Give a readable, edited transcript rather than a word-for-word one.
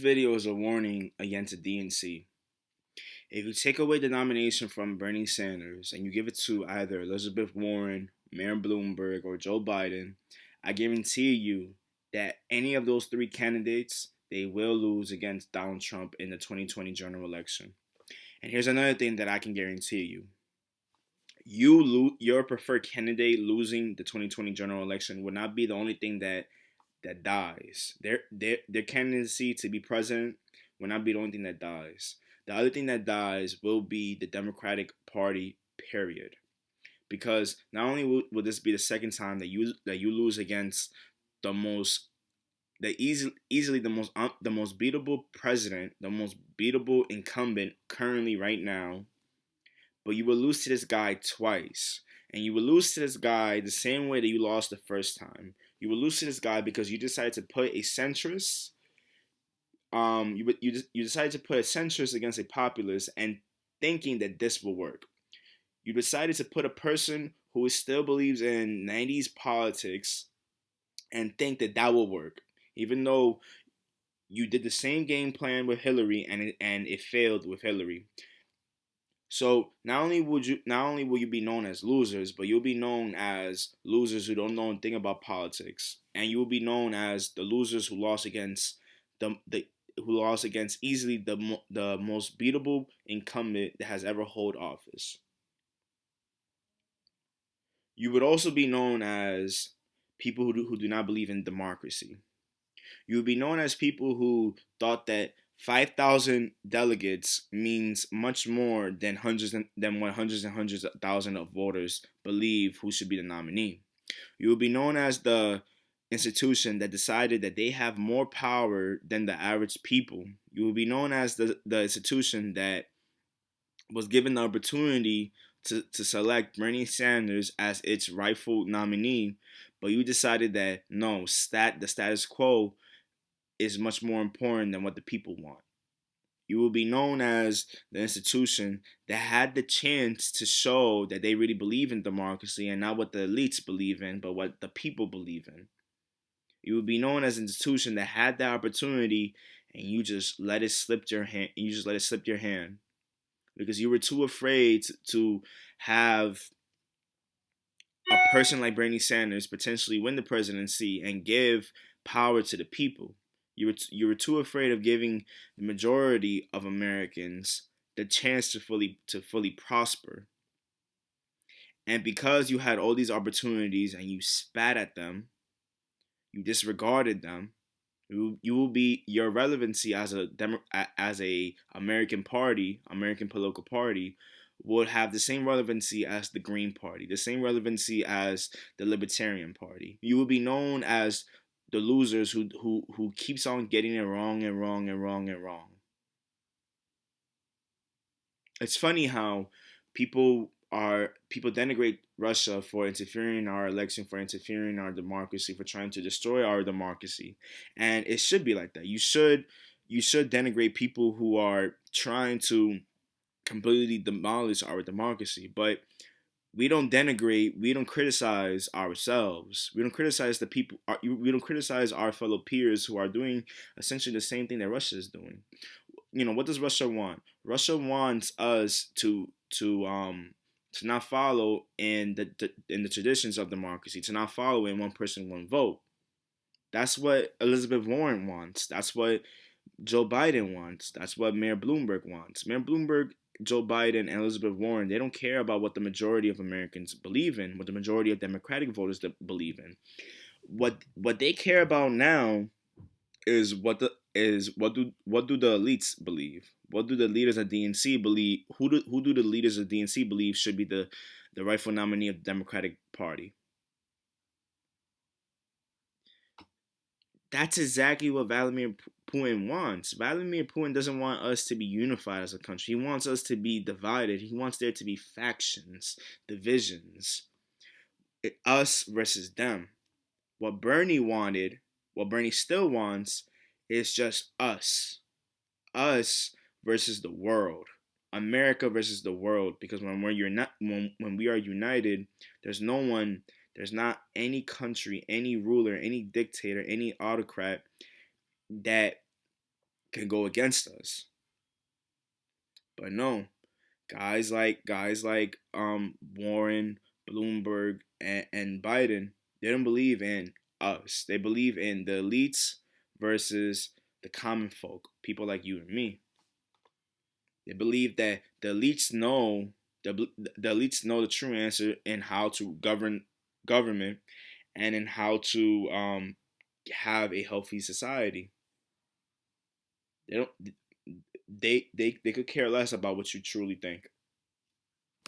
video is a warning against the DNC. If you take away the nomination from Bernie Sanders and you give it to either Elizabeth Warren, Mayor Bloomberg, or Joe Biden, I guarantee you that any of those three candidates, they will lose against Donald Trump in the 2020 general election. And here's another thing that I can guarantee you. Your preferred candidate losing the 2020 general election would not be the only thing that dies. Their candidacy to be president will not be the only thing that dies. The other thing that dies will be the Democratic Party, period. Because not only will this be the second time that you lose against the most easily the most beatable president, the most beatable incumbent currently right now, but you will lose to this guy twice. And you will lose to this guy the same way that you lost the first time. You will lose to this guy because you decided to put a centrist. You decided to put a centrist against a populist, and thinking that this will work. You decided to put a person who still believes in 90s politics and think that that will work, even though you did the same game plan with Hillary and it failed with Hillary. So not only will you be known as losers, but you'll be known as losers who don't know anything about politics, and you will be known as the losers who lost against easily the most beatable incumbent that has ever held office. You would also be known as people who do not believe in democracy. You would be known as people who thought that 5,000 delegates means much more than what hundreds and hundreds of thousands of voters believe who should be the nominee. You will be known as the institution that decided that they have more power than the average people. You will be known as the institution that was given the opportunity to select Bernie Sanders as its rightful nominee, but you decided that no, the status quo is much more important than what the people want. You will be known as the institution that had the chance to show that they really believe in democracy and not what the elites believe in, but what the people believe in. You will be known as an institution that had the opportunity and you just let it slip your hand. Because you were too afraid to have a person like Bernie Sanders potentially win the presidency and give power to the people. You were too afraid of giving the majority of Americans the chance to fully prosper. And because you had all these opportunities and you spat at them, you disregarded them, you will be your relevancy as a American political party would have the same relevancy as the Green Party, the same relevancy as the Libertarian Party. You will be known as the losers who keeps on getting it wrong and wrong and wrong and wrong. It's funny how people denigrate Russia for interfering in our election, for interfering in our democracy, for trying to destroy our democracy. And it should be like that. You should denigrate people who are trying to completely demolish our democracy. But we don't denigrate, we don't criticize ourselves. We don't criticize the people, we don't criticize our fellow peers who are doing essentially the same thing that Russia is doing. What does Russia want? Russia wants us to not follow in the traditions of democracy, to not follow in one person, one vote. That's what Elizabeth Warren wants. That's what Joe Biden wants. That's what Mayor Bloomberg wants. Mayor Bloomberg, Joe Biden, and Elizabeth Warren, they don't care about what the majority of Americans believe in, what the majority of Democratic voters believe in. What they care about now is what do the elites believe? What do the leaders of DNC believe? Who do the leaders of DNC believe should be the rightful nominee of the Democratic Party? That's exactly what Vladimir Putin wants. Vladimir Putin doesn't want us to be unified as a country. He wants us to be divided. He wants there to be factions, divisions, us versus them. What Bernie wanted, what Bernie still wants, is just us. Us versus the world. America versus the world. Because when we are united, there's not any country, any ruler, any dictator, any autocrat that can go against us. But no, guys like Warren, Bloomberg, and Biden, they don't believe in us. They believe in the elites versus the common folk, people like you and me. They believe that the elites know the true answer in how to govern government and in how to have a healthy society. They don't. They could care less about what you truly think.